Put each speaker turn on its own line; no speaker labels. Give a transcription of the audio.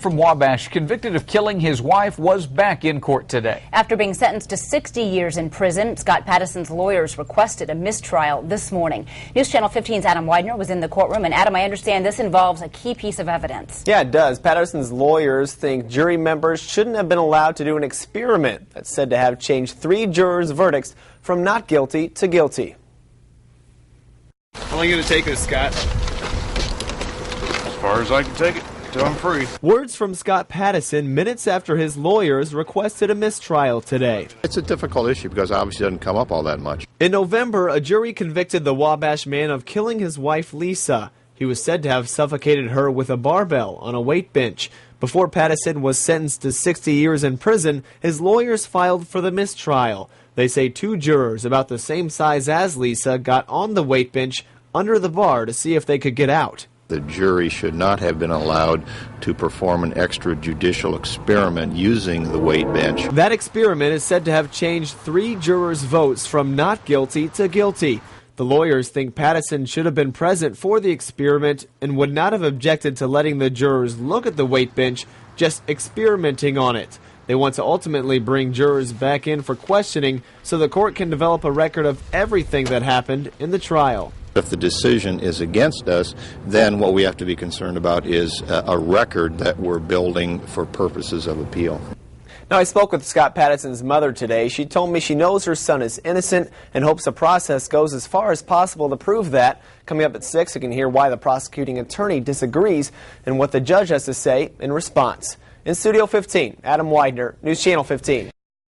From Wabash, convicted of killing his wife, was back in court today.
After being sentenced to 60 years in prison, Scott Pattison's lawyers requested a mistrial this morning. News Channel 15's Adam Widener was in the courtroom. And Adam, I understand this involves a key piece of evidence.
Yeah, it does. Pattison's lawyers think jury members shouldn't have been allowed to do an experiment that's said to have changed 3 jurors' verdicts from not guilty to guilty.
How long are you going to take this, Scott?
As far as I can take it. So I'm free.
Words from Scott Pattison minutes after his lawyers requested a mistrial today.
It's a difficult issue because obviously it doesn't come up all that much.
In November, a jury convicted the Wabash man of killing his wife, Lisa. He was said to have suffocated her with a barbell on a weight bench. Before Pattison was sentenced to 60 years in prison, his lawyers filed for the mistrial. They say 2 jurors about the same size as Lisa got on the weight bench under the bar to see if they could get out.
The jury should not have been allowed to perform an extrajudicial experiment using the weight bench.
That experiment is said to have changed 3 jurors' votes from not guilty to guilty. The lawyers think Pattison should have been present for the experiment and would not have objected to letting the jurors look at the weight bench, just experimenting on it. They want to ultimately bring jurors back in for questioning so the court can develop a record of everything that happened in the trial.
If the decision is against us, then what we have to be concerned about is a record that we're building for purposes of appeal.
Now, I spoke with Scott Pattison's mother today. She told me she knows her son is innocent and hopes the process goes as far as possible to prove that. Coming up at 6, you can hear why the prosecuting attorney disagrees and what the judge has to say in response. In Studio 15, Adam Widener, News Channel 15.